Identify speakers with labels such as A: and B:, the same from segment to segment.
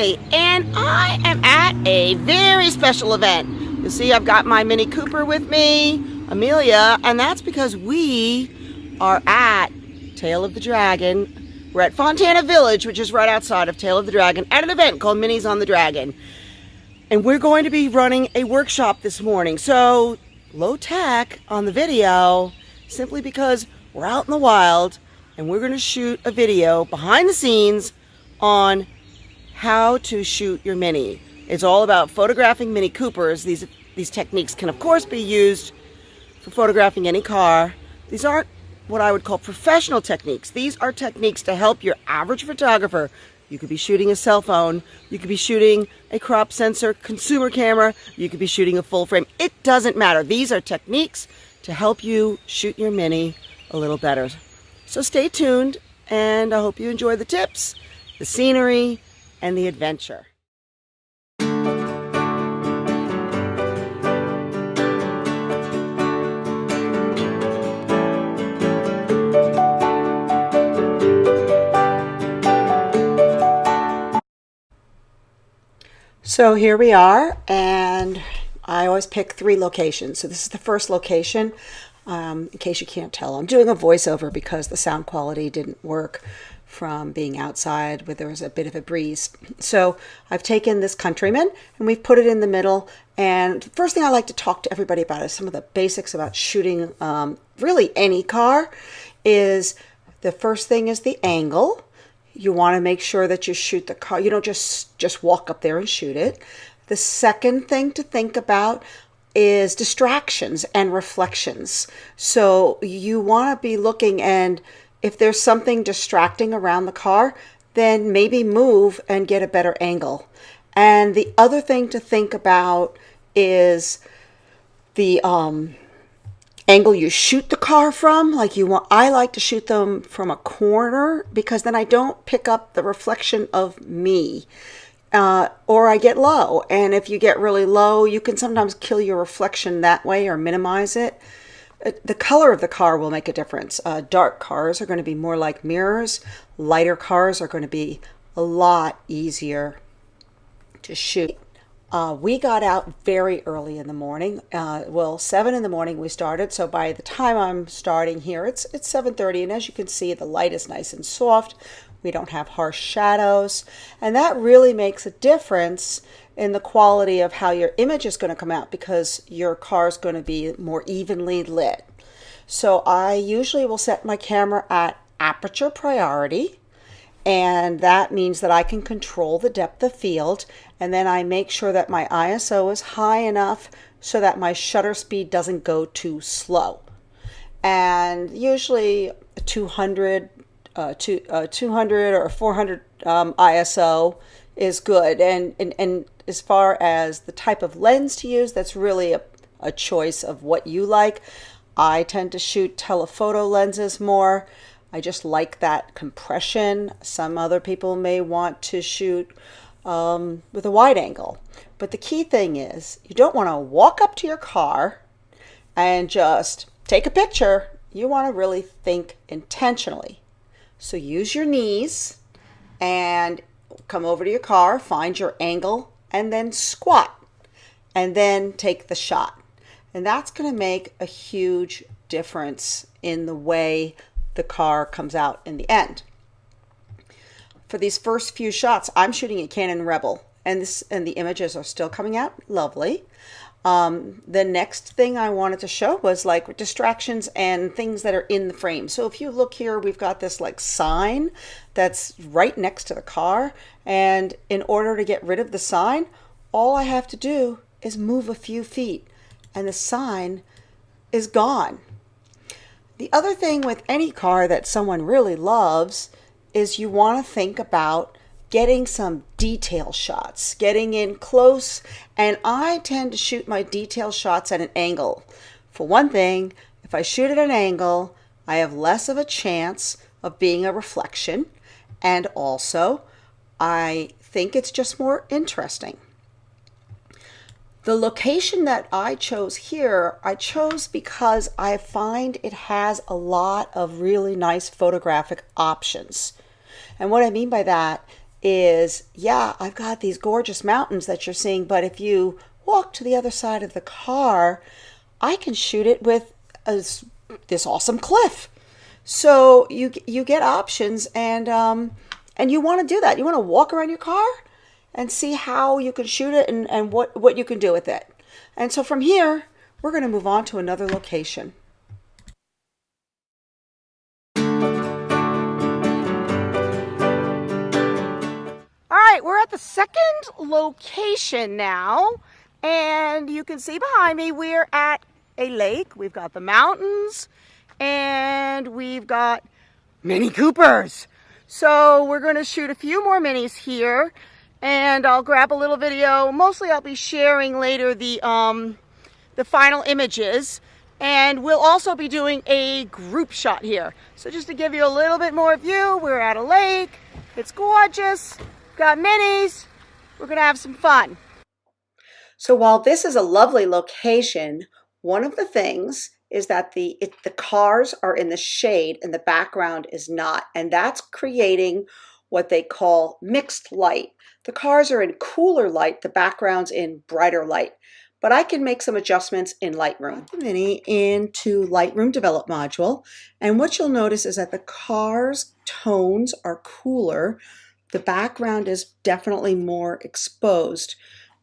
A: Kelly, and I am at a very special event. You'll see I've got my Mini Cooper with me, Amelia, and that's because we are at Tail of the Dragon. We're at Fontana Village, which is right outside of Tail of the Dragon, at an event called Minis on the Dragon. And we're going to be running a workshop this morning. So low tech on the video, simply because we're out in the wild and we're going to shoot a video behind the scenes on how to shoot your Mini. It's all about photographing Mini Coopers. These techniques can of course be used for photographing any car. These aren't what I would call professional techniques. These are techniques to help your average photographer. You could be shooting a cell phone, you could be shooting a crop sensor consumer camera, you could be shooting a full frame. It doesn't matter. These are techniques to help you shoot your Mini a little better. So stay tuned, and I hope you enjoy the tips, the scenery, and the adventure. So here we are, and I always pick 3 locations. So this is the first location. In case you can't tell, I'm doing a voiceover because the sound quality didn't work from being outside where there was a bit of a breeze. So I've taken this Countryman and we've put it in the middle. And the first thing I like to talk to everybody about is some of the basics about shooting really any car. Is the first thing is the angle. You want to make sure that you shoot the car. You don't just walk up there and shoot it. The second thing to think about is distractions and reflections. So you want to be looking, and if there's something distracting around the car, then maybe move and get a better angle. And the other thing to think about is the angle you shoot the car from. I like to shoot them from a corner because then I don't pick up the reflection of me. Or I get low, and if you get really low, you can sometimes kill your reflection that way or minimize it. The color of the car will make a difference. Dark cars are going to be more like mirrors. Lighter cars are going to be a lot easier to shoot. We got out very early in the morning. 7 in the morning we started, so by the time I'm starting here, it's 7:30, and as you can see, the light is nice and soft. We don't have harsh shadows, and that really makes a difference in the quality of how your image is going to come out because your car is going to be more evenly lit. So I usually will set my camera at aperture priority, and that means that I can control the depth of field, and then I make sure that my ISO is high enough so that my shutter speed doesn't go too slow. And usually 200 or 400 ISO is good. And as far as the type of lens to use, that's really a choice of what you like. I tend to shoot telephoto lenses more. I just like that compression. Some other people may want to shoot with a wide angle. But the key thing is you don't want to walk up to your car and just take a picture. You want to really think intentionally. So use your knees and come over to your car, find your angle, and then squat, and then take the shot. And that's going to make a huge difference in the way the car comes out in the end. For these first few shots, I'm shooting a Canon Rebel, and the images are still coming out lovely. The next thing I wanted to show was like distractions and things that are in the frame. So if you look here, we've got this like sign that's right next to the car. And in order to get rid of the sign, all I have to do is move a few feet and the sign is gone. The other thing with any car that someone really loves is you want to think about getting some detail shots, getting in close, and I tend to shoot my detail shots at an angle. For one thing, if I shoot at an angle, I have less of a chance of being a reflection, and also I think it's just more interesting. The location that I chose here, I chose because I find it has a lot of really nice photographic options. And what I mean by that is, yeah, I've got these gorgeous mountains that you're seeing, but if you walk to the other side of the car, I can shoot it with this awesome cliff. So you get options, and you want to do that. You want to walk around your car and see how you can shoot it and what you can do with it. And so from here, we're going to move on to another location. All right, we're at the second location now, and you can see behind me we're at a lake. We've got the mountains, and we've got Mini Coopers. So we're going to shoot a few more minis here, and I'll grab a little video. Mostly I'll be sharing later the final images, and we'll also be doing a group shot here. So just to give you a little bit more view, we're at a lake. It's gorgeous. Got minis. We're going to have some fun. So while this is a lovely location, one of the things is that the cars are in the shade and the background is not, and that's creating what they call mixed light. The cars are in cooler light, the background's in brighter light, but I can make some adjustments in Lightroom. Put the Mini into Lightroom Develop module, and what you'll notice is that the cars' tones are cooler. The background is definitely more exposed.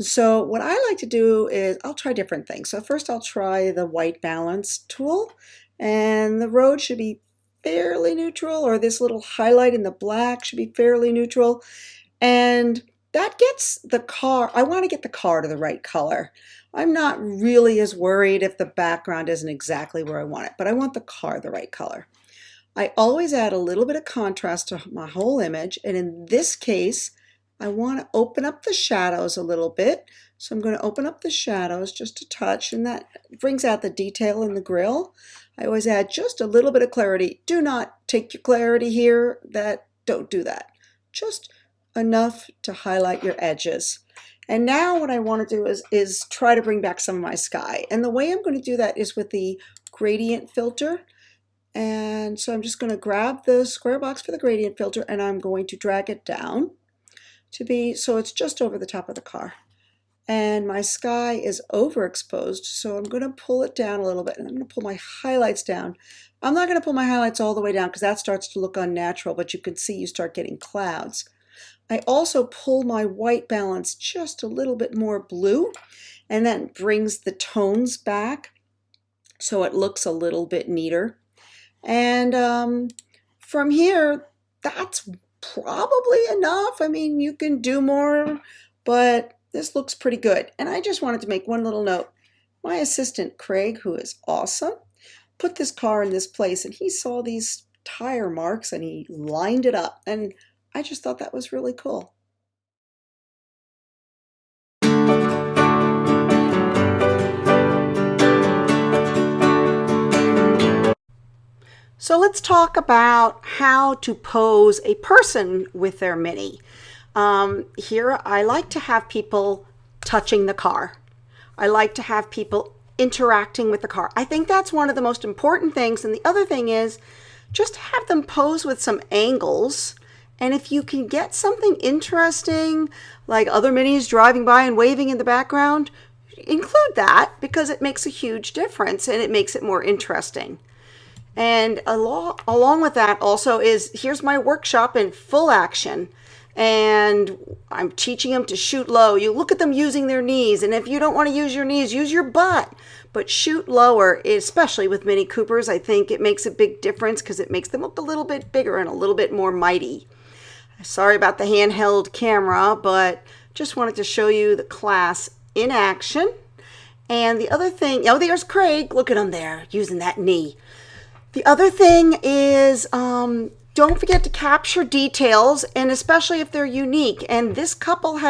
A: So what I like to do is I'll try different things. So first I'll try the white balance tool, and the road should be fairly neutral, or this little highlight in the black should be fairly neutral. And that gets the car, I want to get the car to the right color. I'm not really as worried if the background isn't exactly where I want it, but I want the car the right color. I always add a little bit of contrast to my whole image, and in this case, I want to open up the shadows a little bit. So I'm going to open up the shadows just a touch, and that brings out the detail in the grill. I always add just a little bit of clarity. Do not take your clarity here. Don't do that. Just enough to highlight your edges. And now what I want to do is try to bring back some of my sky. And the way I'm going to do that is with the gradient filter. And so I'm just going to grab the square box for the gradient filter, and I'm going to drag it down to be, so it's just over the top of the car. And my sky is overexposed, so I'm going to pull it down a little bit, and I'm going to pull my highlights down. I'm not going to pull my highlights all the way down because that starts to look unnatural, but you can see you start getting clouds. I also pull my white balance just a little bit more blue, and that brings the tones back so it looks a little bit neater. And from here, that's probably enough. I mean, you can do more, but this looks pretty good. And I just wanted to make one little note. My assistant, Craig, who is awesome, put this car in this place, and he saw these tire marks and he lined it up. And I just thought that was really cool. So let's talk about how to pose a person with their Mini. Here I like to have people touching the car. I like to have people interacting with the car. I think that's one of the most important things. And the other thing is just have them pose with some angles. And if you can get something interesting, like other Minis driving by and waving in the background, include that because it makes a huge difference and it makes it more interesting. And along with that also is, here's my workshop in full action. And I'm teaching them to shoot low. You look at them using their knees. And if you don't want to use your knees, use your butt. But shoot lower, especially with Mini Coopers. I think it makes a big difference because it makes them look a little bit bigger and a little bit more mighty. Sorry about the handheld camera, but just wanted to show you the class in action. And the other thing, oh, there's Craig. Look at him there using that knee. The other thing is, don't forget to capture details, and especially if they're unique. And this couple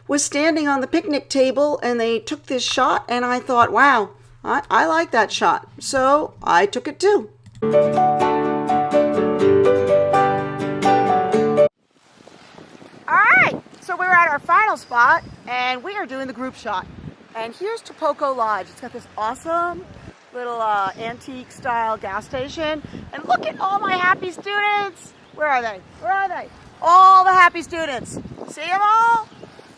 A: was standing on the picnic table, and they took this shot, and I thought, wow, I like that shot. So I took it too. All right, so we're at our final spot, and we are doing the group shot. And here's Tapoco Lodge. It's got this awesome little antique style gas station, and look at all my happy students. Where are they? Where are they? All the happy students. See them all?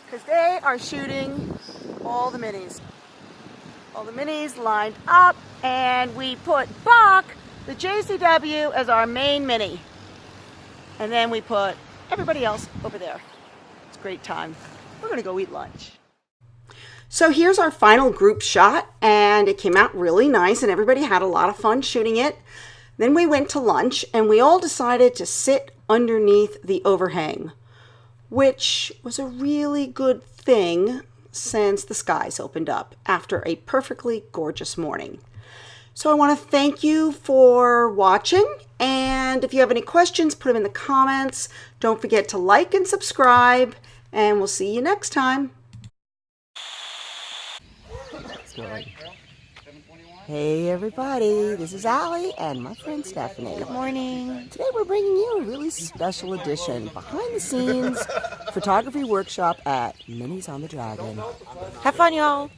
A: Because they are shooting all the minis. All the minis lined up, and we put Bach, the JCW, as our main mini. And then we put everybody else over there. It's a great time. We're going to go eat lunch. So here's our final group shot, and it came out really nice, and everybody had a lot of fun shooting it. Then we went to lunch, and we all decided to sit underneath the overhang, which was a really good thing since the skies opened up after a perfectly gorgeous morning. So I want to thank you for watching, and if you have any questions, put them in the comments. Don't forget to like and subscribe, and we'll see you next time.
B: Hey everybody, this is Allie and my friend Stephanie.
C: Good morning.
B: Today we're bringing you a really special edition behind the scenes photography workshop at Minis on the Dragon.
C: Have fun, y'all.